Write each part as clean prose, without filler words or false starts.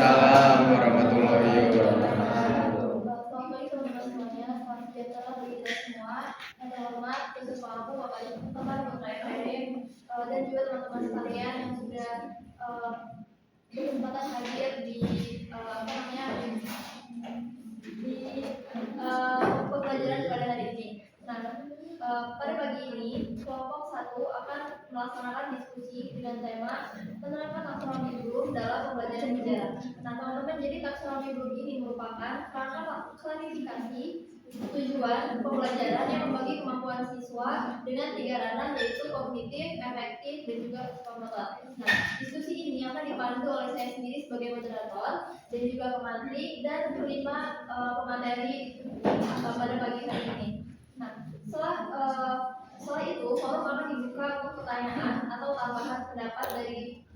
Waalaikumsalam warahmatullahi wabarakatuh. Assalamualaikum semuanya, selamat sejahtera bagi kita semua. Yang terhormat Ketua aku, Bapak Ibu teman Putra FRM, dan juga teman-teman sekalian yang sudah berkesempatan hadir di pembelajaran pada hari ini. Nah, pada pagi ini kelompok 1 akan melaksanakan diskusi dengan tema penerapan taksonomi Bloom dalam pembelajaran sejarah. Nah, teman-teman, jadi taksonomi Bloom ini merupakan rangka klarifikasi tujuan pembelajaran yang membagi kemampuan siswa dengan 3 ranah, yaitu kognitif, efektif, dan juga psikomotor. Nah, diskusi ini akan dipandu oleh saya sendiri sebagai moderator dan juga pemantri dan kelima pemateri pada pagi hari ini. Nah, setelah itu forum akan dibuka untuk pertanyaan atau tambahan pendapat dari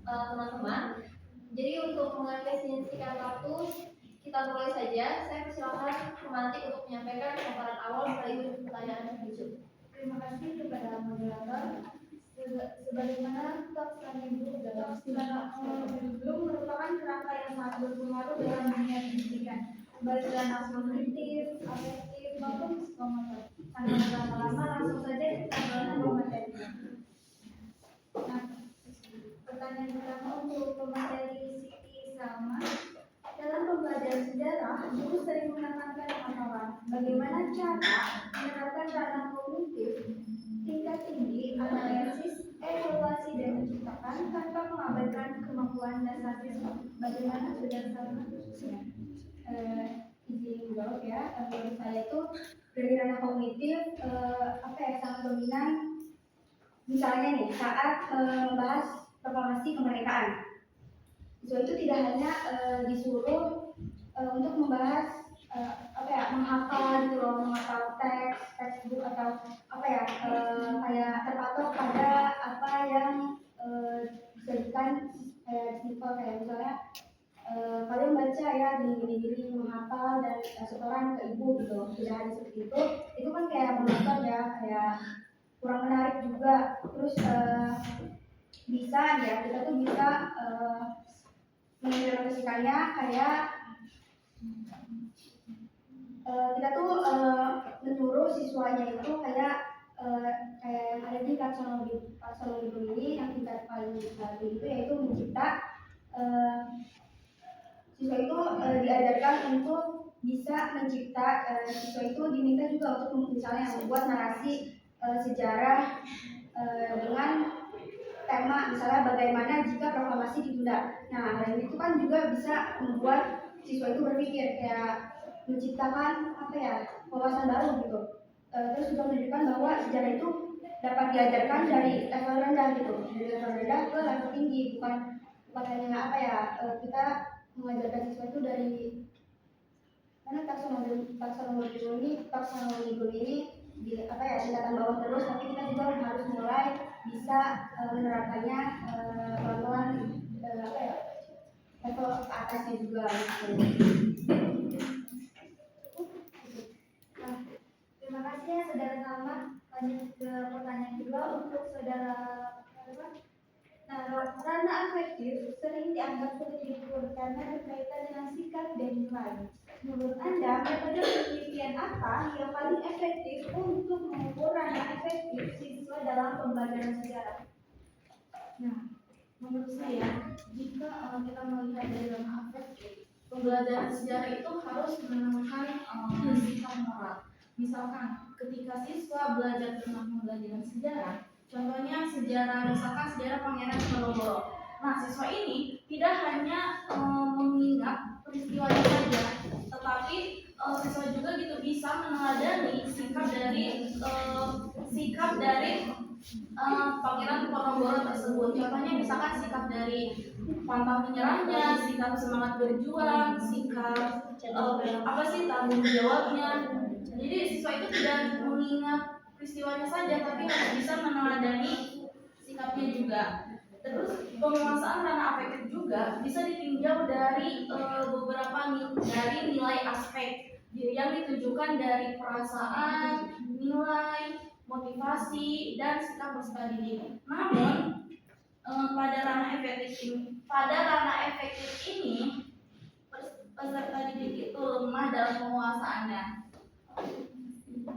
teman-teman. Jadi untuk mengefisiensikan waktu, kita mulai saja. Saya persilakan pemantik untuk menyampaikan paparan awal sekaligus pertanyaan yang lucu. Terima kasih kepada moderator. Sebagaimana taksonomi Bloom merupakan kerangka yang sangat berpengaruh dalam dunia pendidikan, baik dalam aspek kognitif, afektif maupun psikomotor. Tanpa berlama-lama, langsung saja kita mulai materinya. Nah, pertanyaan pertama untuk pemateri Siti Salma. Dalam pembelajaran sejarah, guru sering menekankan pemahaman bagaimana cara menerapkan ranah kognitif tingkat tinggi, analisis, evaluasi, dan menciptakan tanpa mengabaikan kemampuan dasar siswa. Bagaimana Saudara Salma? Izin jawab ya. Menurut saya itu dari ranah kognitif sangat dominan. Misalnya nih saat membahas proklamasi kemerdekaan, itu tidak hanya disuruh untuk membahas menghafal gitu loh, menghafal textbook atau kayak terpatok pada apa yang dijadikan simpel kayak misalnya kalian baca ya gini menghafal dan setoran ke ibu gitu. Tidak hanya seperti itu kan kayak monoton ya, kayak kurang menarik juga. Terus bisa ya kita tuh bisa mengimplementasikannya kayak kita tuh menyuruh siswanya itu kayak yang ada di taksonomi ini yang tingkat paling tinggi itu yaitu mencipta siswa itu diajarkan untuk bisa mencipta siswa itu diminta juga untuk misalnya membuat narasi sejarah dengan tema misalnya bagaimana jika proklamasi ditunda. Nah, hal itu kan juga bisa membuat siswa itu berpikir kayak menciptakan wawasan baru gitu. Terus juga menunjukkan bahwa sejarah itu dapat diajarkan dari level rendah gitu, dari level rendah ke level tinggi, bukan hanya kita mengajarkan siswa itu dari karena taksonomi ini di tingkatan bawah terus, tapi kita juga harus mulai bisa menerapkannya pelan-pelan level ke atasnya juga gitu. Terima kasih ya Saudara Salma. Lanjut ke pertanyaan kedua untuk Saudara. Nah, ranah afektif sering dianggap sulit diukur karena berkaitan dengan sikap dan nilai. Menurut Anda, metode penelitian apa yang paling efektif untuk mengukur ranah afektif siswa dalam pembelajaran sejarah? Nah, menurut saya, jika kita melihat dari ranah afektif, pembelajaran sejarah itu harus menemukan sikap moral. Misalkan, ketika siswa belajar tentang pembelajaran sejarah, contohnya misalkan sejarah Pangeran Diponegoro. Nah, siswa ini tidak hanya mengingat peristiwanya saja, tetapi siswa juga gitu bisa meneladani sikap dari Pangeran Diponegoro tersebut. Contohnya misalkan sikap dari pantang menyerahnya, sikap semangat berjuang, sikap tanggung jawabnya. Jadi siswa itu tidak mengingat peristiwanya saja, tapi harus bisa meneladani sikapnya juga. Terus penguasaan ranah afektif juga bisa ditinjau dari beberapa nilai aspek yang ditujukan dari perasaan, nilai, motivasi, dan sikap peserta didik. Namun pada ranah efektif ini peserta didik itu lemah dalam penguasaannya.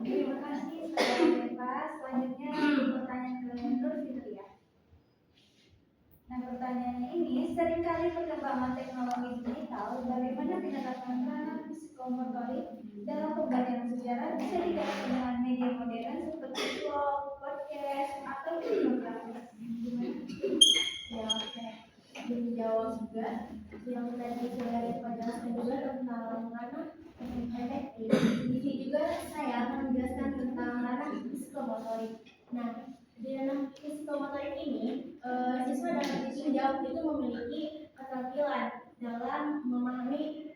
Terima kasih saudara Eva. Selanjutnya pertanyaan ke Nur Fitri ya. Nah, pertanyaannya ini, seringkali perkembangan teknologi digital, bagaimana pendekatan ranah psikomotorik dalam pembelajaran sejarah bisa didapat dengan media modern seperti vlog, podcast, atau infografis? Ya, oke. Menjawab juga yang tadi saya jelaskan juga tentang ranah efektif. Di sini juga saya menjelaskan tentang ranah psikomotorik. Nah, di ranah psikomotorik ini, siswa dapat ditinjau itu memiliki keterampilan dalam memahami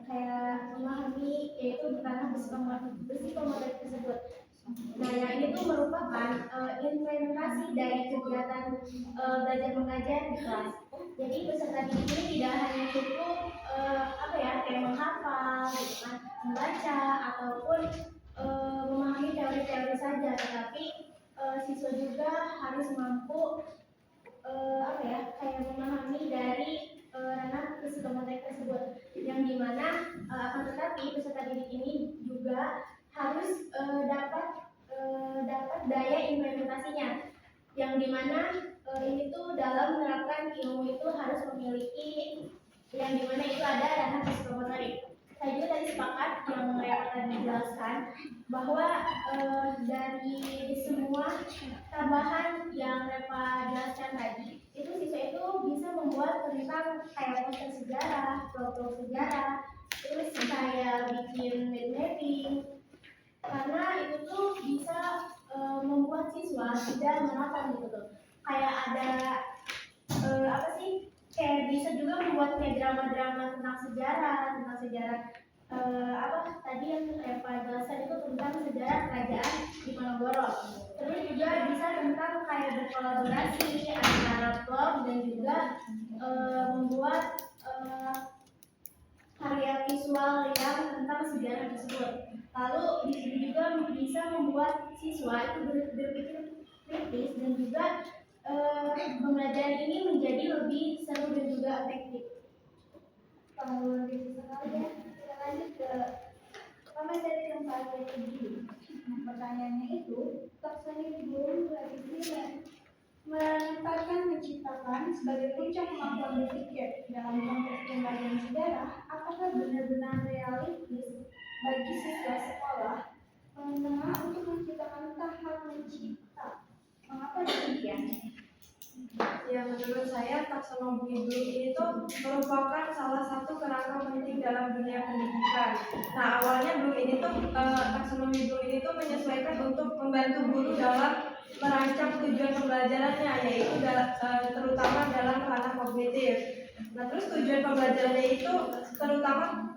kayak memahami yaitu ranah psikomotorik tersebut. Nah, yang ini tuh merupakan implementasi dari kegiatan belajar mengajar di kelas. Jadi peserta didik ini tidak hanya cukup kayak menghafal, gitu kan, membaca ataupun memahami teori-teori saja, tetapi siswa juga harus mampu kayak memahami dari ranah psikomotorik tersebut, yang dimana akan tetapi peserta didik ini juga harus dapat daya implementasinya, yang dimana ini tuh dalam menerapkan ilmu itu harus memiliki yang dimana itu ada ranah psikomotorik. Saya juga tadi sepakat yang Reva tadi jelaskan bahwa dari semua tambahan yang Reva jelaskan tadi, itu siswa itu bisa membuat tentang kayak poster sejarah, vlog sejarah, terus kayak bikin mapping, karena itu tuh bisa membuat siswa tidak monoton gitu tuh. Kayak ada kayak bisa juga membuat kayak drama-drama tentang sejarah tadi yang Eva jelaskan itu tentang sejarah kerajaan di Diponegoro. Terus juga bisa tentang kayak berkolaborasi antara vlog dan juga membuat karya visual yang tentang sejarah tersebut. Lalu di sini juga bisa membuat siswa itu berpikir kritis dan juga pembelajaran ini menjadi lebih seru dan juga efektif. Kalau lebih sekali ya, kita lanjut ke materi yang paling tinggi. Nah, pertanyaannya itu, taksonomi burung berarti menempatkan menciptakan sebagai puncak kemampuan berpikir dalam konteks pembelajaran sejarah. Apakah benar-benar realistis bagi siswa sekolah menengah untuk menciptakan tahap mencipta? Mengapa demikian? Ya, menurut saya taksonomi Bloom ini tuh merupakan salah satu kerangka penting dalam dunia pendidikan. Nah, awalnya Bloom ini tuh taksonomi Bloom ini tuh menyesuaikan untuk membantu guru dalam merancang tujuan pembelajarannya, yaitu terutama dalam ranah kognitif. Nah, terus tujuan pembelajarannya itu terutama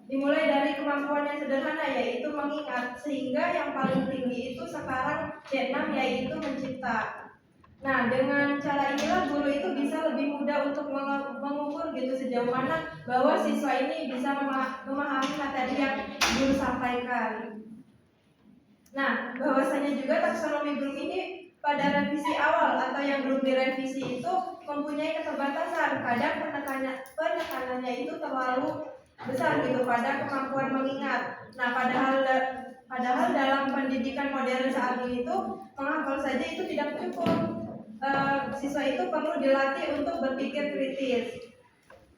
dimulai dari kemampuan yang sederhana, yaitu mengingat, sehingga yang paling tinggi itu sekarang D6, yaitu mencipta. Nah, dengan cara inilah guru itu bisa lebih mudah untuk mengukur gitu sejauh mana bahwa siswa ini bisa memahami materi yang guru sampaikan. Nah, bahwasanya juga taksonomi Bloom ini pada revisi awal atau yang belum direvisi itu mempunyai keterbatasan. Kadang penekanannya itu terlalu besar gitu pada kemampuan mengingat. Nah, padahal dalam pendidikan modern saat ini tuh menghafal saja itu tidak cukup. Siswa itu perlu dilatih untuk berpikir kritis,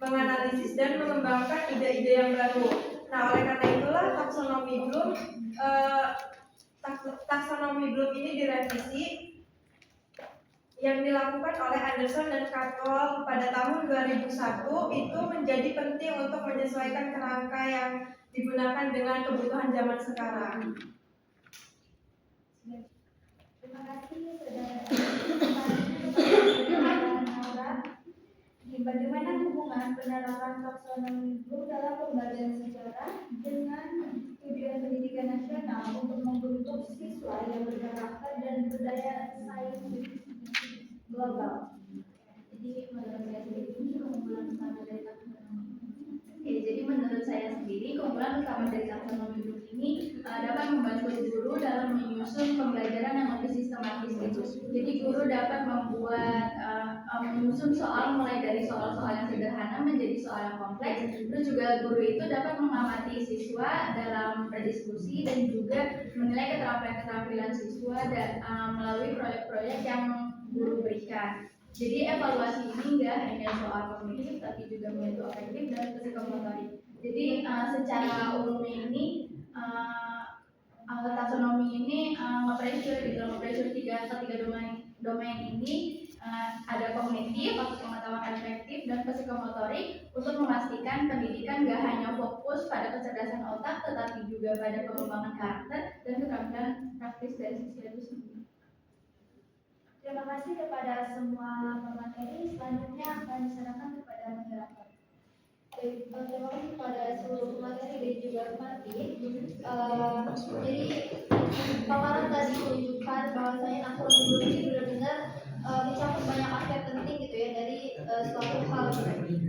menganalisis dan mengembangkan ide-ide yang baru. Nah, oleh karena itulah taksonomi Bloom ini direvisi yang dilakukan oleh Anderson dan Caldwell pada tahun 2001 itu menjadi penting untuk menyesuaikan kerangka yang digunakan dengan kebutuhan zaman sekarang. Terima kasih saudara. Bagaimana hubungan penerapan taksonomi Bloom dalam pembelajaran sejarah dengan tujuan pendidikan nasional untuk membentuk siswa yang berkarakter dan berdaya saing global? Jadi menurut saya sendiri keunggulan utama dari taksonomi. Jadi menurut saya sendiri keunggulan utama dari taksonomi Bloom ini dapat membantu guru dalam menyusun pembelajaran pembelajaran yang lebih sistematis gitu. Jadi guru dapat membuat menyusun soal mulai dari soal-soal yang sederhana menjadi soal yang kompleks. Terus juga guru itu dapat mengamati siswa dalam berdiskusi dan juga menilai keterampilan siswa dan melalui proyek-proyek yang guru berikan. Jadi evaluasi ini enggak hanya soal kognitif tapi juga menyentuh afektif dan psikomotorik. Jadi secara umum ini taksonomi ini nge-pressure gitu, nge-pressure ketiga domain ini ada kognitif atau pengetahuan efektif dan psikomotorik untuk memastikan pendidikan gak hanya fokus pada kecerdasan otak tetapi juga pada pengembangan karakter dan keterampilan praktis dari siswa itu sendiri. Terima kasih kepada semua pemateri. Selanjutnya akan diserahkan kepada moderator. Terima kasih kepada seluruh pemateri dan juga pemateri. Jadi paparan tadi menunjukkan bahwasanya taksonomi ini benar-benar mencakup banyak aspek penting gitu ya dari suatu hal.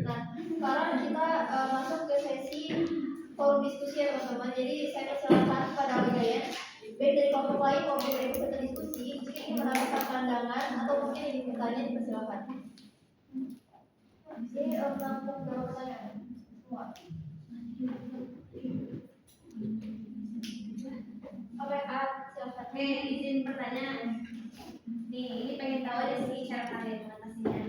Nah, sekarang kita masuk ke sesi forum diskusi ya teman-teman. Jadi saya persilakan kepada kalian baik dari kelompok lain maupun dari peserta diskusi jika ingin menambahkan pandangan atau mungkin ingin bertanya dipersilakan. Jadi menampung pertanyaan semua. Oke, silakan. Izin pertanyaan. Nih, ini pengen tahu dari segi cara kalian mengatasinya.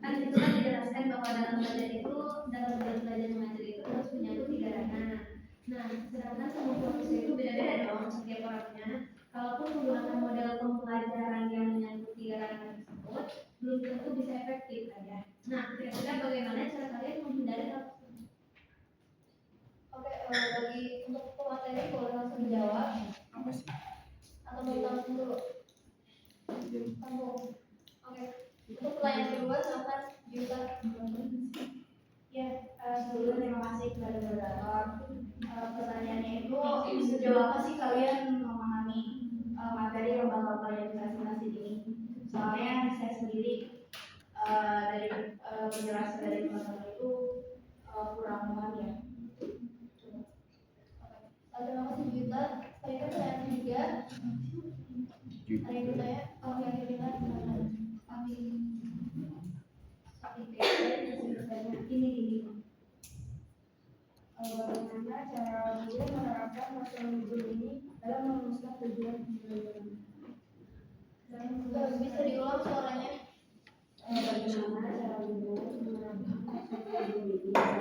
Kan itu kan dijelaskan bahwa dalam belajar mengajar itu harus menyatu 3 ranah. Nah, sedangkan semua manusia itu beda-beda dong setiap orangnya. Kalaupun menggunakan model pembelajaran yang menyatu 3 ranah tersebut, belum tentu bisa efektif kan ya. Nah, kira-kira bagaimana cara kalian menghindari hal tersebut? Oke, bagi untuk pemateri boleh langsung dijawab Apa sih? atau mau tampung dulu? Tampung. Oke. Untuk pertanyaan kedua silakan Juta. Ya, sebelumnya terima kasih kepada moderator. Pertanyaannya itu sejauh apa sih kalian memahami materi lomba-lomba yang presentasi ini? Soalnya saya sendiri dari penjelasan dari teman-teman itu kurang memahami ya. Terima kasih Juta. Saya pertanyaan ketiga. Ada yang bertanya? Oke, kita kami Ini bagaimana cara guru menerapkan taksonomi guru ini dalam merumuskan tujuan pembelajaran? bisa diulang suaranya. Bagaimana cara guru menerapkan taksonomi guru ini dalam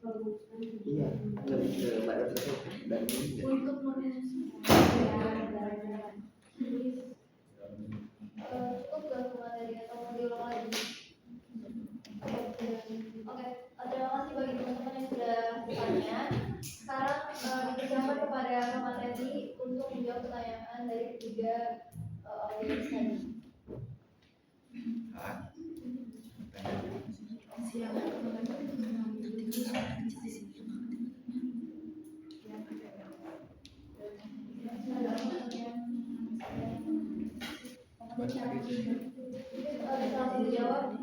merumuskan Iya, tujuan lebih ke pada sesuatu dan ini. Untuk merumuskan pembelajaran? cukup gak pemateri atau mau diulang lagi? Oke, terima kasih bagi teman-teman yang sudah bertanya. Sekarang dipersilakan kepada pemateri untuk menjawab pertanyaan dari ketiga audiens tadi. Bisa langsung dijawab.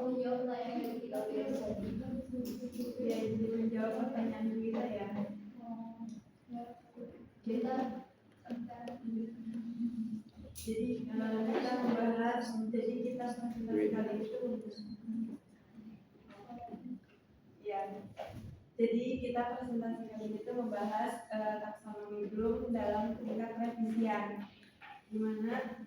Menjawab pertanyaan dari ketiga audiens tadi. Ya, jadi menjawab pertanyaan kita ya. Kita Jadi kita membahas, jadi kita kali itu ya. Jadi kita presentasi kali itu membahas taksonomi Bloom dalam tingkat revisian, di mana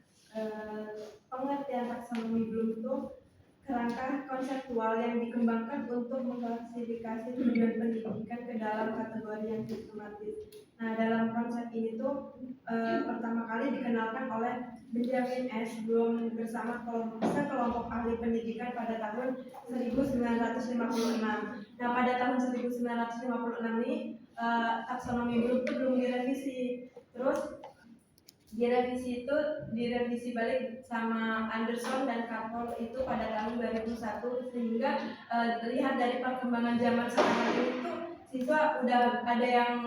pengertian taksonomi Bloom itu kerangka konseptual yang dikembangkan untuk mengklasifikasi tujuan pendidikan ke dalam kategori yang sistematis. Nah, dalam konsep ini tuh pertama kali dikenalkan oleh Benjamin S. Bloom bersama sekelompok ahli pendidikan pada tahun 1956. Nah, pada tahun 1956 ini taksonomi Bloom itu belum direvisi. direvisi balik sama Anderson dan Carroll itu pada tahun 2001, sehingga terlihat dari perkembangan zaman sekarang ini tuh siswa udah ada yang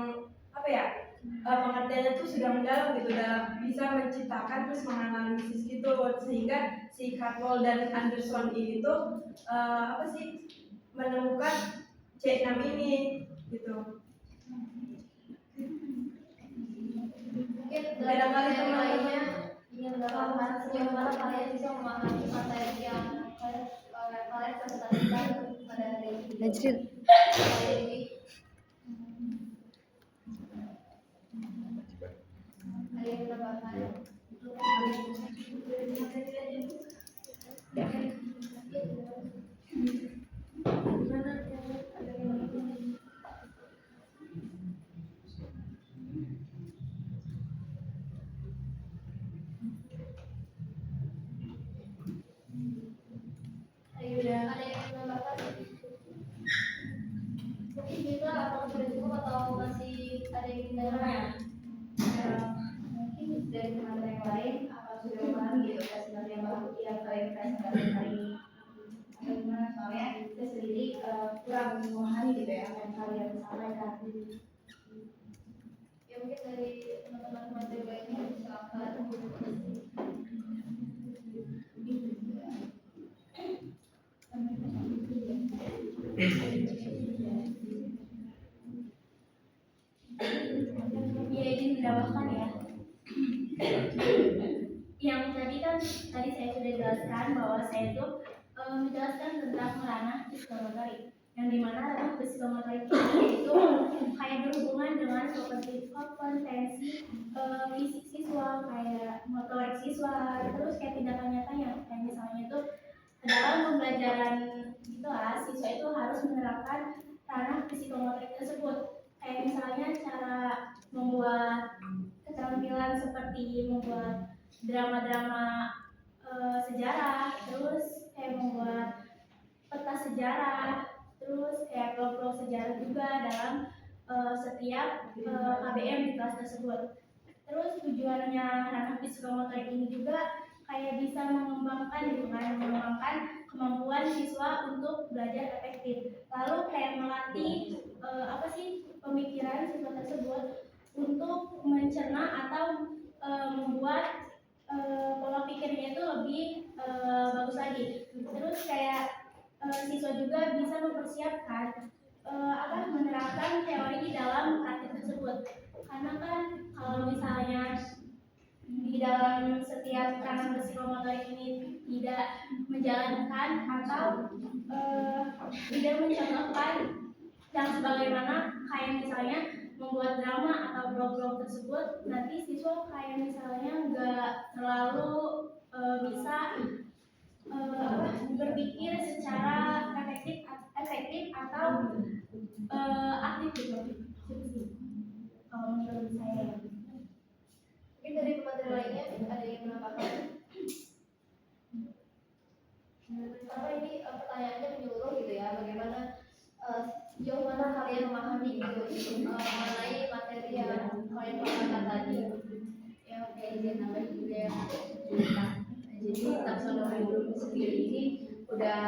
pengertiannya tuh sudah mendalam gitu, dalam bisa menciptakan terus menganalisis gitu, sehingga si Carroll dan Anderson ini tuh menemukan C6 ini gitu. Mungkin Barangkali dari teman-teman lainnya ingin menambahkan sejauh mana kalian bisa memahami materi yang kalian presentasikan pada hari ini. Jadi, ada yang menambahkan? Ada yang menambahkan? Mungkin juga apakah sudah cukup atau masih ada yang ingin ditambahkan? Mungkin dari teman-teman yang lain apa sudah memahami gitu kan sebenarnya yang kalian presentasi hari ini, atau gimana? Soalnya saya sendiri kurang memahami gitu ya apa yang kalian sampaikan. Ya mungkin dari teman-teman materi lainnya silakan. Ya izin menambahkan ya. Yang tadi saya sudah jelaskan bahwa saya itu menjelaskan tentang ranah psikomotorik, yang dimana ranah psikomotorik itu kayak berhubungan dengan kompetensi fisik siswa, kayak motorik siswa, terus kayak tindakan nyatanya, kayak misalnya itu dalam pembelajaran itulah siswa itu harus menerapkan ranah psikomotorik tersebut, kayak misalnya cara membuat keterampilan seperti membuat drama-drama sejarah, terus kayak membuat peta sejarah, terus kayak vlog-vlog sejarah juga dalam setiap KBM di kelas tersebut. Terus tujuannya ranah psikomotorik ini juga kayak bisa mengembangkan kemampuan siswa untuk belajar efektif. Lalu kayak melatih pemikiran siswa tersebut untuk mencerna atau membuat pola pikirnya itu lebih bagus lagi. Terus kayak siswa juga bisa mempersiapkan menerapkan teori di dalam praktik tersebut. Karena kan kalau misalnya di dalam setiap ranah psikomotorik ini tidak menjalankan atau tidak mencontohkan yang sebagaimana kayak misalnya membuat drama atau blog-blog tersebut, nanti siswa kayak misalnya nggak terlalu bisa berpikir secara efektif atau aktif gitu. Kalau menurut saya. Mungkin dari materi lainnya ada yang menambahkan? Karena ini pertanyaannya menyeluruh gitu ya, bagaimana sejauh mana kalian memahami gitu mengenai materi yang kalian bahaskan tadi. Ya kayak izin nambahin juga yang cerita. Jadi taksonomi Bloom sendiri ini udah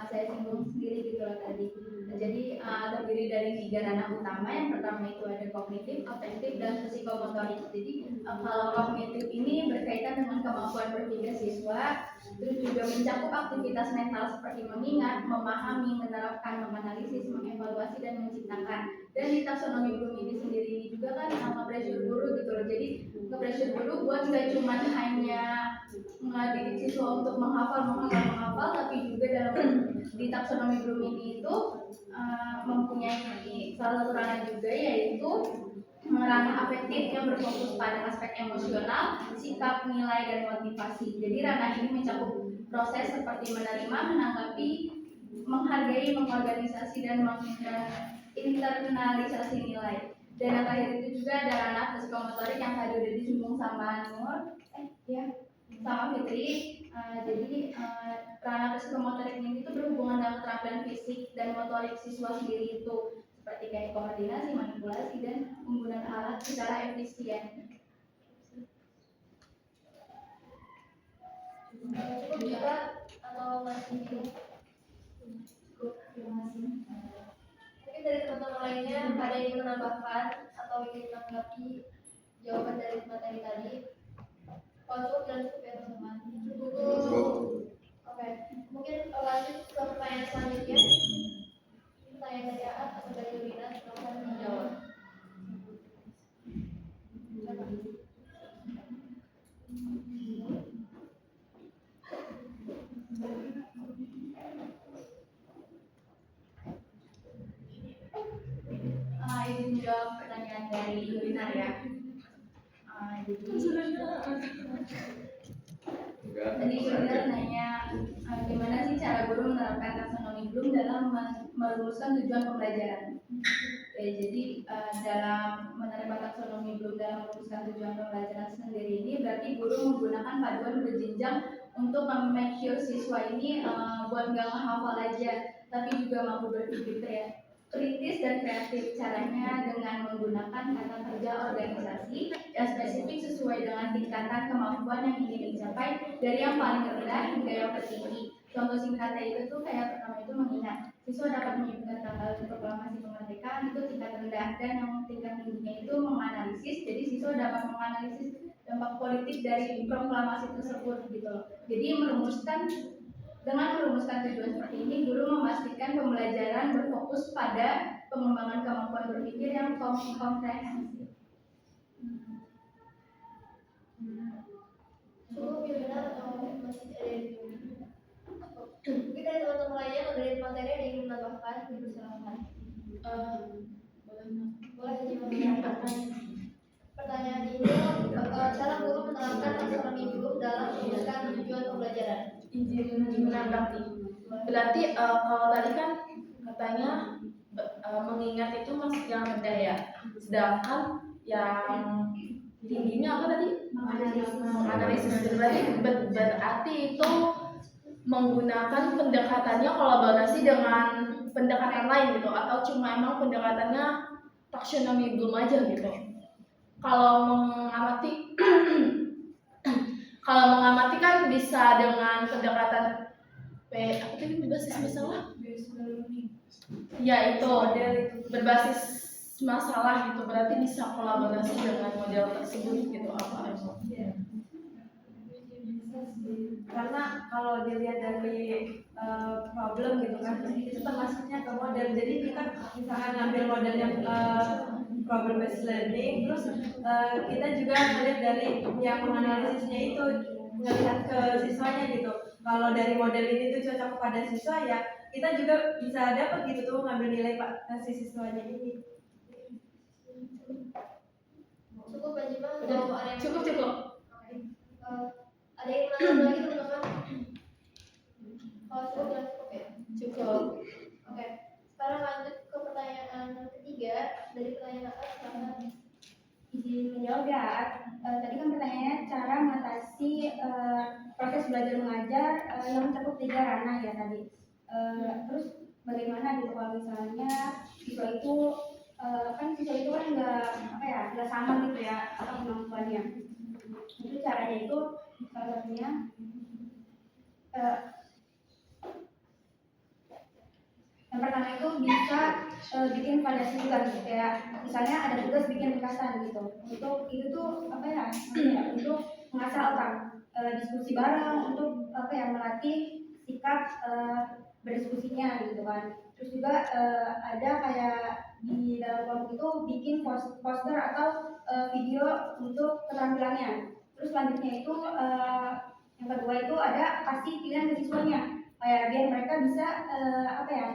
saya singgung sendiri gitu loh tadi. Jadi terdiri dari 3 ranah utama. Yang pertama itu ada kognitif, afektif, dan psikomotorik. Jadi kalau kognitif ini berkaitan dengan kemampuan berpikir siswa, terus juga mencakup aktivitas mental seperti mengingat, memahami, menerapkan, menganalisis, mengevaluasi, dan menciptakan. Dan di taksonomi Bloom ini sendiri ini juga kan nge-pressure guru gitu loh. Jadi nge-pressure guru buat nggak cuma hanya mendidik siswa untuk menghafal, tapi juga dalam di taksonomi Bloom ini itu mempunyai salah satu ranah juga, yaitu ranah afektif yang berfokus pada aspek emosional, sikap, nilai, dan motivasi. Jadi ranah ini mencakup proses seperti menerima, menanggapi, menghargai, mengorganisasi, dan menginternalisasi nilai. Dan yang terakhir itu juga ada ranah psikomotorik yang tadi udah disinggung sama sama Fitri. Jadi ranah psikomotorik ini itu berhubungan dengan keterampilan fisik dan motorik siswa sendiri itu, seperti kayak koordinasi, manipulasi, dan penggunaan alat secara efisien. Cukup juga atau masih bingung? Cukup, terima kasih. Mungkin dari teman-teman lainnya ada yang ingin menambahkan atau ingin menanggapi jawaban dari materi tadi? Kalau cukup dan cukup ya teman-teman. Cukup. Oke, mungkin lanjut ke pertanyaan selanjutnya. Pertanyaan dari Aat atau dari Lina, silakan menjawab. Izin jawab pertanyaan dari Yulinar ya. Tadi Yulinar nanya gimana sih cara guru menerapkan taksonomi Bloom dalam merumuskan tujuan pembelajaran. Jadi dalam menerapkan taksonomi Bloom dalam merumuskan tujuan pembelajaran sendiri ini berarti guru menggunakan paduan berjenjang untuk make sure siswa ini buat nggak menghafal aja, tapi juga mampu berpikir kritis dan kreatif. Caranya dengan menggunakan kata kerja organisasi yang spesifik sesuai dengan tingkatan kemampuan yang ingin dicapai dari yang paling rendah hingga yang tertinggi. Contoh singkatnya itu tuh kayak pertama itu mengingat siswa dapat menyebutkan tanggal proklamasi kemerdekaan itu tingkat rendah, dan yang tingkat tingginya itu menganalisis. Jadi siswa dapat menganalisis dampak politik dari proklamasi tersebut gitu loh. Jadi dengan merumuskan tujuan seperti ini, guru memastikan pembelajaran berfokus pada pengembangan kemampuan berpikir yang komprehensif. Cukup ya benar atau masih ada yang bingung? Mungkin dari teman-teman lainnya atau dari materi ada yang ingin menambahkan, dipersilakan. Boleh dipersilakan. Pertanyaan ini, cara guru menerapkan taksonomi Bloom dalam merumuskan tujuan pembelajaran. Izin menanggapi. Berarti kalau tadi kan katanya mengingat itu masih yang rendah ya, sedangkan yang tingginya apa tadi? Menganalisis. Berarti itu menggunakan pendekatannya kolaborasi dengan pendekatan lain gitu, atau cuma emang pendekatannya taksonomi Bloom aja gitu. Kalau mengamati kan bisa dengan pendekatan apa tadi berbasis masalah? Ya itu berbasis masalah gitu, berarti bisa kolaborasi dengan model tersebut gitu apa emang? Karena kalau dilihat dari problem gitu kan, itu termasuknya ke model. Jadi kita misalkan ngambil model yang problem based learning, terus kita juga melihat dari yang menganalisisnya itu, melihat ke siswanya gitu. Kalau dari model ini tuh cocok kepada siswa, ya kita juga bisa dapat gitu tuh ngambil nilai si siswanya ini. Cukup Pak Jima atau ada yang Cukup. Ada yang menambahkan lagi teman-teman? Kalau cukup ya cukup ya. Cukup. Oke. Sekarang lanjut ke pertanyaan ketiga dari pertanyaan atas karena Izin menjawab ya. Tadi kan pertanyaannya cara mengatasi proses belajar mengajar yang mencakup 3 ranah ya tadi. Terus bagaimana gitu kalau misalnya siswa itu kan nggak sama gitu ya kemampuannya. Itu caranya itu salah satunya yang pertama itu bisa bikin variasi tugas, kayak misalnya ada tugas bikin ringkasan gitu. Untuk itu tuh untuk mengasah otak, diskusi bareng untuk melatih sikap berdiskusinya gitu kan. Terus juga ada kayak di dalam kelompok itu bikin poster atau video untuk keterampilannya. Terus selanjutnya itu yang kedua itu ada kasih pilihan ke siswanya, kayak biar mereka bisa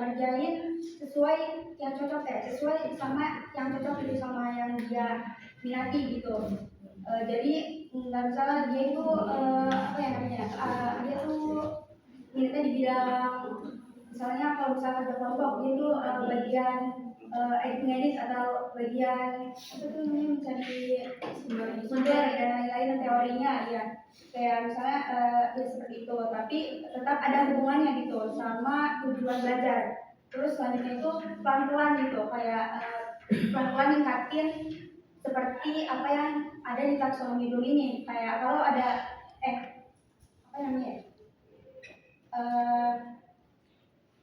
ngerjain sesuai yang cocok sesuai sama yang cocok itu sama yang dia minati gitu. Jadi nggak misalnya dia itu dia tuh minatnya di bidang, misalnya kalau misalnya ada kelompok dia itu bagian edit atau bagian mencari sumber dan lain-lain teorinya ya, kayak misalnya ya seperti itu, tapi tetap ada hubungannya gitu sama tujuan belajar. Terus selanjutnya itu pelan-pelan gitu, kayak pelan-pelan ningkatin seperti apa yang ada di taksonomi Bloom ini. Kayak kalau ada apa namanya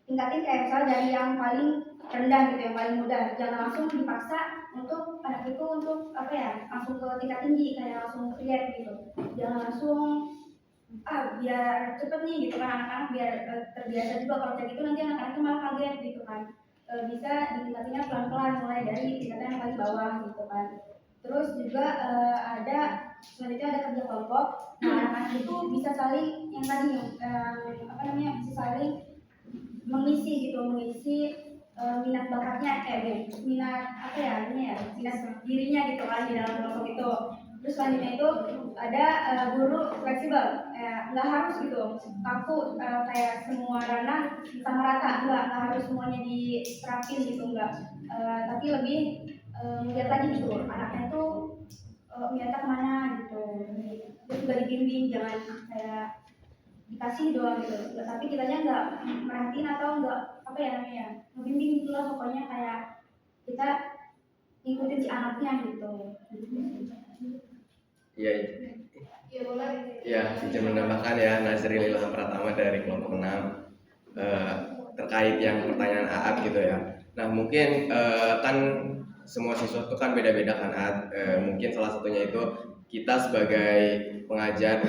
tingkatin kayak misalnya dari yang paling rendah gitu, yang paling mudah, jangan langsung dipaksa untuk anak itu untuk apa ya langsung ke tingkat tinggi kayak langsung create gitu, jangan langsung biar cepet nih gitu kan anak-anak biar terbiasa juga kalau kayak gitu nanti anak-anaknya malah kaget gitu kan. Bisa ditingkatinnya pelan-pelan mulai dari tingkatan yang paling bawah gitu kan. Terus juga ada selanjutnya ada kerja kelompok. Nah anak-anak itu bisa saling yang tadi apa namanya bisa saling mengisi minat bakatnya minat apa ya ini ya minat dirinya gitu kan di dalam kelompok itu. Terus selanjutnya itu ada guru fleksibel, nggak harus gitu kaku kayak semua ranah sama rata, nggak harus semuanya diterapin gitu nggak, tapi lebih melihat lagi gitu anaknya tuh minatnya kemana gitu, terus juga dibimbing jangan kayak dikasih doang gitu, tapi kitanya nggak merhatiin atau nggak apa ya namanya ngebimbing gitu lah pokoknya kayak kita ngikutin si anaknya gitu. Iya, Ya boleh. ya, izin menambahkan ya, Nazril Ilham Pratama dari kelompok 6 terkait yang pertanyaan Aat gitu ya. Nah mungkin kan semua siswa itu kan beda-beda kan Aat, mungkin salah satunya itu kita sebagai pengajar,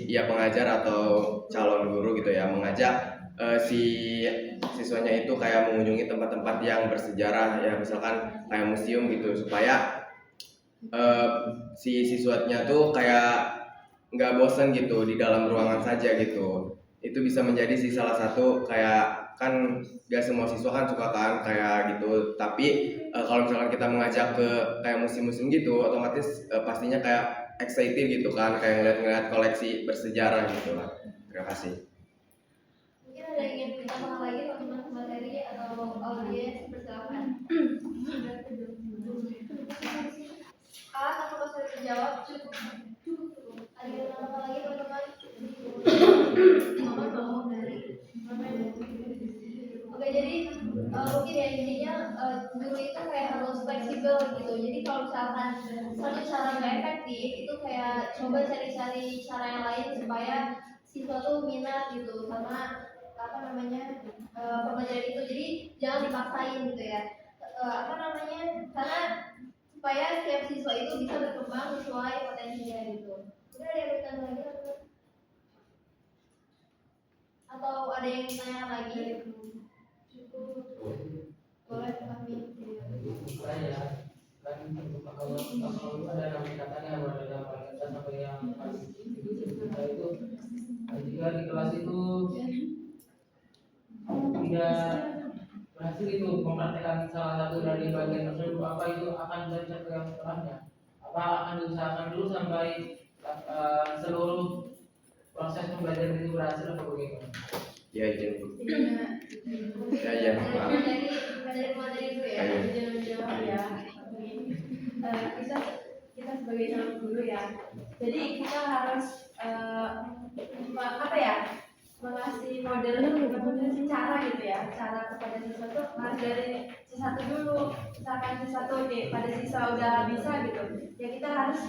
pengajar atau calon guru gitu ya, mengajak si siswanya itu kayak mengunjungi tempat-tempat yang bersejarah ya, misalkan kayak museum gitu, supaya si siswanya tuh kayak nggak bosan gitu di dalam ruangan saja gitu. Itu bisa menjadi salah satu kayak kan gak semua siswa kan suka kan kayak gitu, tapi kalau misalkan kita mengajak ke kayak museum-museum gitu, otomatis pastinya kayak excited gitu kan, kayak ngeliat koleksi bersejarah gitu lah. Terima kasih. Mungkin ada yang ingin ditambahkan lagi teman-teman materi atau audiens, persilakan. Atau bisa dijawab cukup. Ada yang ditambahkan lagi teman-teman? Oke, jadi mungkin ya intinya guru itu kayak harus fleksibel gitu. Jadi kalau misalkan satu cara nggak efektif itu kayak coba cari-cari cara yang lain supaya siswa tuh minat gitu sama apa namanya pembelajaran itu. Jadi jangan dipaksain gitu ya. Karena supaya setiap siswa itu bisa berkembang sesuai potensinya gitu. Udah ada yang bertanya lagi atau ada yang ditanyakan lagi? Boleh kami. Saya kan kalau ada nama katanya ada yang paling atas sampai yang paling nah itu jika di kelas itu tidak berhasil itu mempraktekkan salah satu dari bagian tersebut, apa itu akan belajar ke yang setelahnya? Apa akan diusahakan dulu sampai seluruh proses pembelajaran itu berhasil atau bagaimana? Ya izin. Ya maaf. Dari itu ya. Jawab ya. Kita sebagai calon guru ya. Jadi kita harus apa ya? Mengasih model cara gitu ya, cara kepada siswa tuh harus dari C1 dulu, misalkan C1 pada siswa udah bisa gitu ya kita harus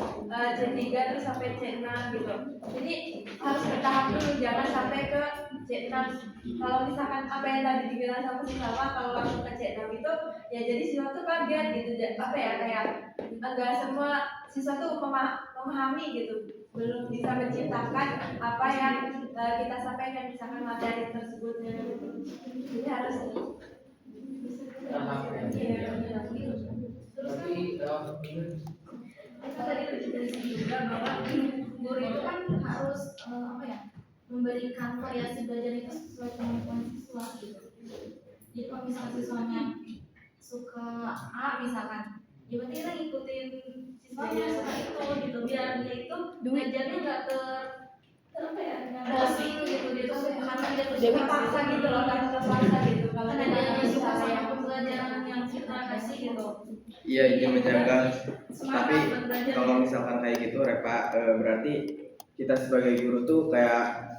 C3 terus sampai C6 gitu, jadi harus bertahap dulu, jangan sampai ke C6. Kalau misalkan apa yang tadi dibilang sama siswa kalau langsung ke C6 itu ya jadi siswa tuh kaget gitu, apa ya kayak enggak semua siswa tuh memahami gitu, belum bisa menciptakan apa yang kita sampaikan misalkan materi tersebutnya gitu. Jadi harus Tadi dijelasin juga bahwa guru itu kan harus memberikan variasi belajar itu sesuai kemampuan siswa gitu. Jadi kalau misalnya siswanya suka A misalkan, ya berarti kita ngikutin siswanya suka itu gitu, biar dia itu belajarnya nggak bosan gitu, dia tuh karena dia tuh suka paksa gitu loh, karena terpaksa gitu. Kalau dia suka sama pembelajaran yang kita kasih gitu. Iya izin menyangka. Tapi kalau misalkan kayak gitu Repa, berarti kita sebagai guru tuh kayak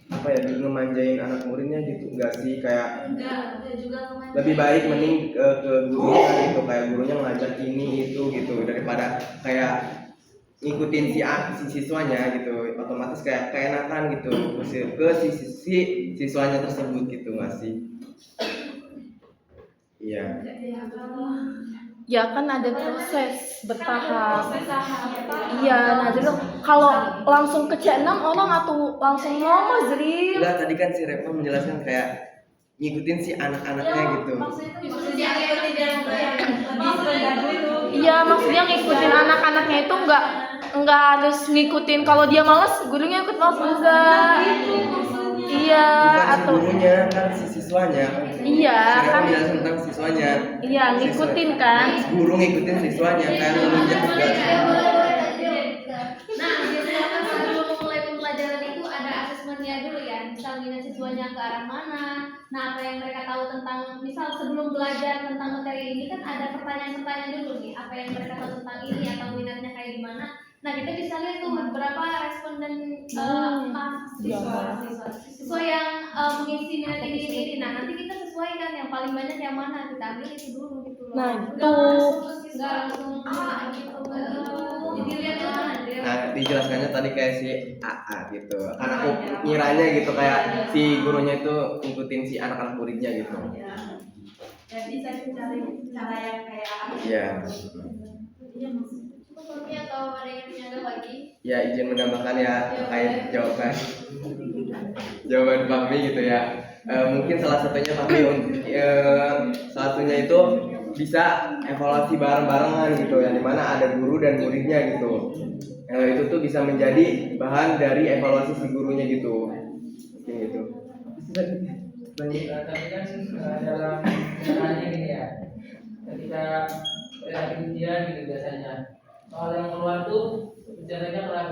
apa ya, ngemanjain anak muridnya gitu enggak sih, kayak Enggak juga lebih baik mending ke gurunya gitu, kayak gurunya ngajak ini itu gitu, daripada kayak ngikutin si siswanya gitu, otomatis kayak keenakan gitu ke si siswanya tersebut gitu nggak sih? Iya. Ya kan ada proses bertahap. Iya, nah jadi kalau langsung ke C6 orang atau langsung ngomong Zril. Enggak, tadi kan si Repa menjelaskan kayak ngikutin si anak-anaknya gitu. Maksudnya ngikutin yang lebih rendah dulu. Iya, maksudnya ngikutin anak-anaknya itu enggak harus ngikutin kalau dia malas gurunya ikut malas enggak. Iya, Bukan si atau gurunya kan si siswanya. iya Si Repa kan. menjelaskan tentang siswanya. Iya, ngikutin kan. Guru ngikutin siswanya kayak menunjuk juga. Nah, biasanya kan sebelum mulai pembelajaran itu ada asesmennya dulu ya. Misal minat siswanya ke arah mana. Nah, apa yang mereka tahu tentang, misal sebelum belajar tentang materi ini kan ada pertanyaan-pertanyaan dulu nih. Apa yang mereka tahu tentang ini atau minatnya kayak gimana. Nah, kita bisa lihat tuh berapa responden siswa yang mengisi minat ini. Nah, nanti kita sesuaikan yang paling banyak yang mana, kita ambil itu dulu gitu loh. Nah, itu. Nggak langsung gitu. Dilihat tuh nanti. Nah, dijelaskannya tadi kayak si AA gitu. Karena aku ngiranya gitu kayak si gurunya itu ngikutin si anak-anak muridnya gitu. Jadi saya cari cara yang kayak Iya. Seperti atau ada yang punya lagi? Ya, izin menambahkan ya terkait jawaban Fahmi gitu ya. Mungkin salah satunya Fahmi salah satunya itu bisa evaluasi bareng-barengan gitu ya, dimana ada guru dan muridnya gitu. Itu tuh bisa menjadi bahan dari evaluasi si gurunya gitu. Mungkin gitu. Tadi kan dalam caranya gini ya, ketika ada ujian gitu biasanya soal yang keluar tuh bicaranya soal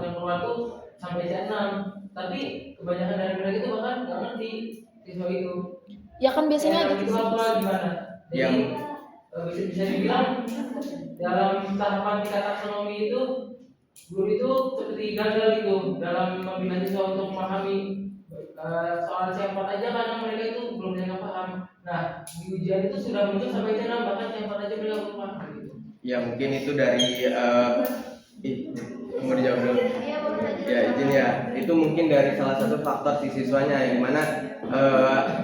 yang keluar tuh sampai C6, tapi kebanyakan dari mereka itu bahkan nggak ngerti siswa itu. ya kan biasanya Yang gitu itu apa gimana? Jadi bisa dibilang dalam tahapan tingkat taksonomi itu guru itu seperti gagal gitu dalam membina siswa untuk memahami soal C4 aja karena mereka itu belum banyak paham. Nah, di ujian itu sudah muncul sampai C6, bahkan C4 aja mereka belum paham gitu. Ya mungkin itu dari mau dijawab dulu. Ya izin ya, itu mungkin dari salah satu faktor si siswanya yang dimana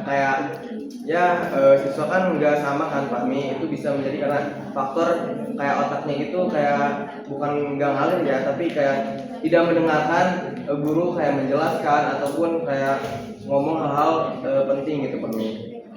kayak ya siswa kan nggak sama kan Fahmi, itu bisa menjadi karena faktor kayak otaknya gitu kayak bukan nggak ngalir ya, tapi kayak tidak mendengarkan guru kayak menjelaskan ataupun kayak ngomong hal-hal penting gitu Fahmi.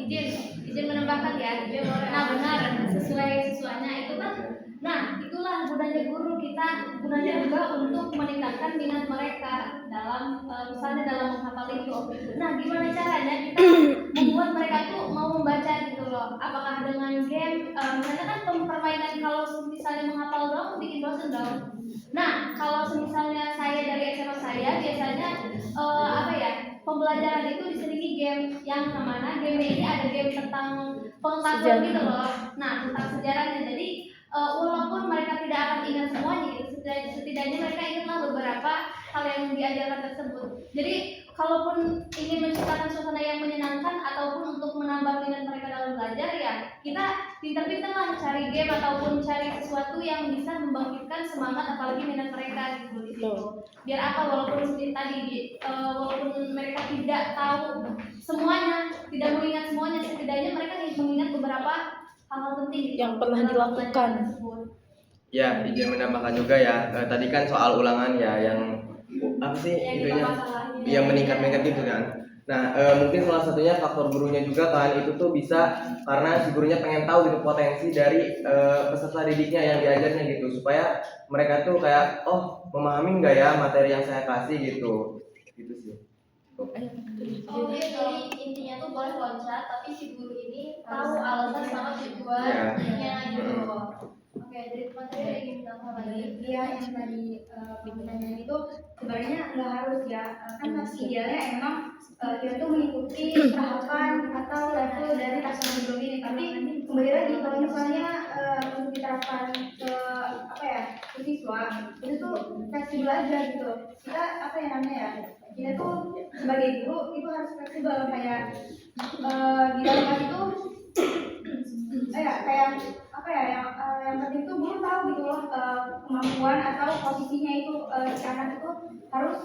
Izin menambahkan ya. Nah, benar sesuai siswanya itu kan. Nah, itulah gunanya guru kita, gunanya juga untuk meningkatkan minat mereka dalam misalnya dalam menghafal itu. Nah, gimana caranya kita membuat mereka tuh mau membaca gitu loh? Apakah dengan game? Misalnya kan permainan kalau misalnya menghafal doang bikin bosan dong. Nah, kalau misalnya saya dari SMA saya biasanya pembelajaran itu diselingi game yang mana game ini ada game tentang pengetahuan gitu loh. Nah, tentang sejarahnya. Jadi walaupun mereka tidak akan ingat semuanya gitu, setidaknya mereka ingatlah beberapa hal yang diajarkan tersebut. Jadi kalaupun ingin menciptakan suasana yang menyenangkan ataupun untuk menambah minat mereka dalam belajar, ya kita pintar-pintar lah cari game ataupun cari sesuatu yang bisa membangkitkan semangat apalagi minat mereka gitu di situ. Biar apa, walaupun walaupun mereka tidak tahu semuanya, tidak mengingat semuanya, setidaknya mereka mengingat beberapa hal penting yang pernah dilakukan. Ya, izin menambahkan juga ya. Tadi kan soal ulangan ya, yang apa sih intinya yang meningkat gitu kan. Nah, mungkin salah satunya faktor gurunya juga kan, itu tuh bisa karena si gurunya pengen tahu gitu potensi dari peserta didiknya yang diajarnya gitu, supaya mereka tuh kayak memahami nggak ya materi yang saya kasih gitu sih. Oke, jadi intinya tuh boleh loncat, tapi si guru ini tahu alasan sama tujuannya gitu. Oke, dari teman-teman ada yang ingin tambah lagi? Iya, yang tadi pertanyaan itu sebenarnya nggak harus ya, kan idealnya emang kita tuh mengikuti tahapan atau level dari taksonomi Bloom ini. Tapi kembali lagi kalau misalnya untuk diterapkan ke ke siswa itu tuh fleksibel aja gitu. Kita kita tuh sebagai guru itu harus fleksibel, kayak di dalam kelas itu yang yang penting tuh guru tahu gitu loh kemampuan atau posisinya itu si anak itu harus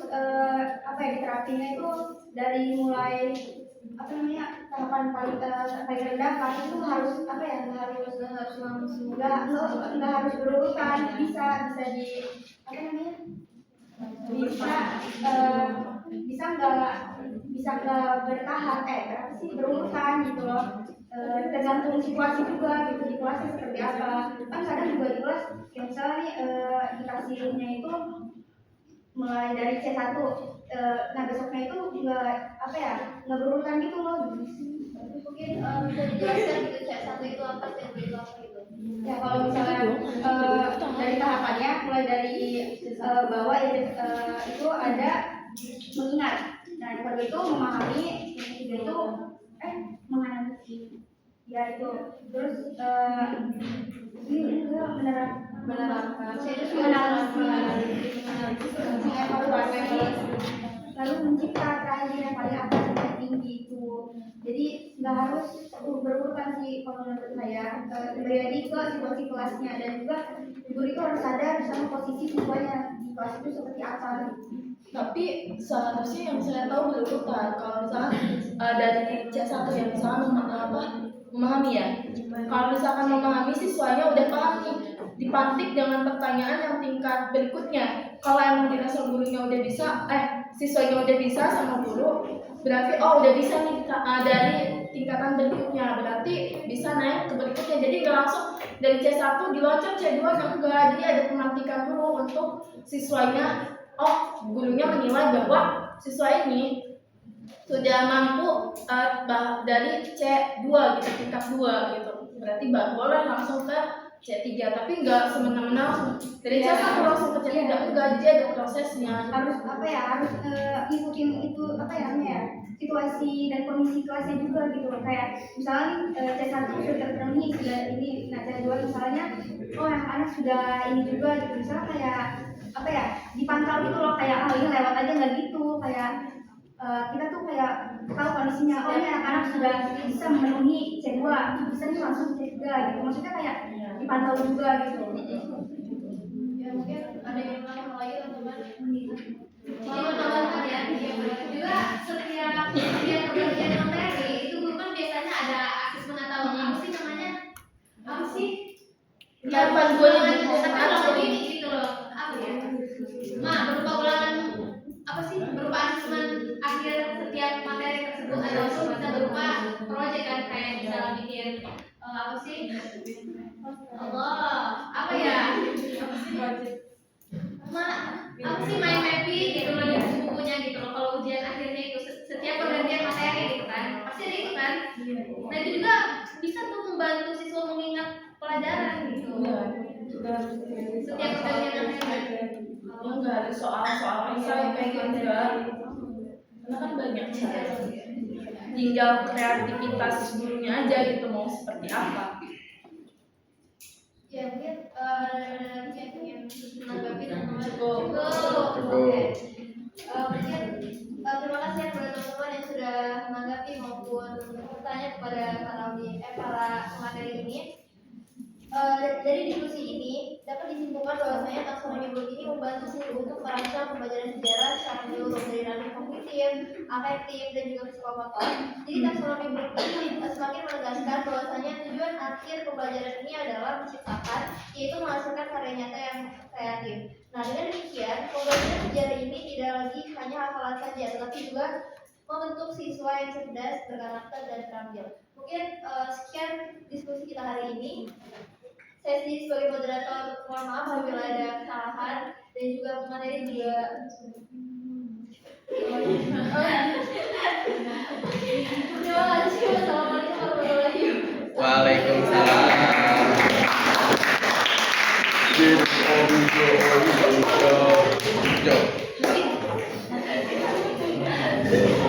apa ya diterapinya itu dari mulai apa namanya tahapan paling rendah kelas itu harus apa ya nggak harus langsung nggak harus berurutan bisa di apa namanya bisa nggak bertahap berapa sih berurutan gitu loh. Tergantung situasi juga gitu di kelasnya seperti apa kan kadang juga di kelas yang misalnya nih dikasihnya itu mulai dari C1 nah besoknya itu nggak berurutan gitu loh. Mungkin bisa dijelaskan gitu C1 itu apa, C2 itu apa gitu. Ya kalau misalnya dari tahapannya mulai dari bawah ya itu ada mengingat. Nah yang kedua itu memahami, yang ketiga itu menganalisis. Ya itu terus ini juga menerapkan mengevaluasi lalu mencipta terakhir yang paling atas yang tinggi itu. Jadi nggak harus berurutan sih kalau menurut saya terjadi ke situasi kelasnya dan juga guru itu harus sadar sama posisi siswanya di kelas itu seperti apa. Tapi seharusnya yang saya tahu berurutan. Kalau misalkan dari C1 yang misalkan memahami ya. Kalau misalkan memahami siswanya udah paham nih, dipantik dengan pertanyaan yang tingkat berikutnya. Kalau emang dirasa gurunya udah bisa, siswanya udah bisa sama guru, berarti udah bisa nih dari tingkatan berikutnya, berarti bisa naik ke berikutnya. Jadi nggak langsung dari C1 diloncat C2 enggak. Jadi ada pemantikan dulu untuk siswanya. Gurunya menilai bahwa siswa ini sudah mampu dari C2 gitu, tingkat 2 gitu. Berarti boleh langsung ke C3, tapi enggak semena-mena langsung dari C1 langsung ke C3 enggak, jadi ada prosesnya. Harus harus ikutin itu situasi dan kondisi kelasnya juga gitu loh. Kayak misalnya C1 sudah terpenuhi sudah ini, nah C2 misalnya anak-anak sudah ini juga gitu. Misalnya kayak dipantau gitu loh, kayak ini lewat aja nggak gitu, kayak kita tuh kayak tahu kondisinya, ini anak-anak sudah bisa memenuhi C2, bisa nih langsung C3 gitu. Maksudnya kayak dipantau juga gitu. Ya mungkin ada yang mau lagi teman-teman. Kalau teman-teman ya, juga setiap pergantian materi itu guru kan biasanya ada asesmen atau apa sih namanya? Apa sih? Ya panduan atau ini gitu loh. Apa ya? Berupa ulangan apa sih? Berupa asesmen akhir setiap materi tersebut atau bisa berupa proyek kan kayak misalnya bikin apa sih? Apa ya? Apa sih main mapping gitu loh di bukunya gitu loh. Kalau ujian akhirnya itu setiap pergantian materi gitu kan pasti ada itu kan. Nah itu juga bisa tuh membantu siswa mengingat pelajaran gitu. Setiap pergantian materi. Enggak ada soal-soal saya pengen enggak. Karena kan banyak cara. Tinggal kreativitas gurunya aja gitu mau seperti apa. Ya mungkin yang menanggapi Cukup. Oke. Mungkin terima kasih kepada teman-teman yang sudah menanggapi maupun bertanya kepada para pemateri ini. Dari diskusi ini dapat disimpulkan bahwasanya taksonomi Bloom ini membantu untuk merancang pembelajaran sejarah secara menyeluruh dari ranah kognitif, afektif, dan juga psikomotor. Jadi taksonomi Bloom ini semakin menegaskan bahwasanya tujuan akhir pembelajaran ini adalah menciptakan, yaitu menghasilkan karya nyata yang kreatif. Nah dengan demikian pembelajaran sejarah ini tidak lagi hanya hafalan saja, tetapi juga membentuk siswa yang cerdas, berkarakter, dan terampil. Mungkin sekian diskusi kita hari ini. Sesi sebagai moderator, mohon maaf apabila ada kesalahan dan juga materi juga. Terima kasih. Wassalamualaikum warahmatullahi wabarakatuh. Waalaikumsalam.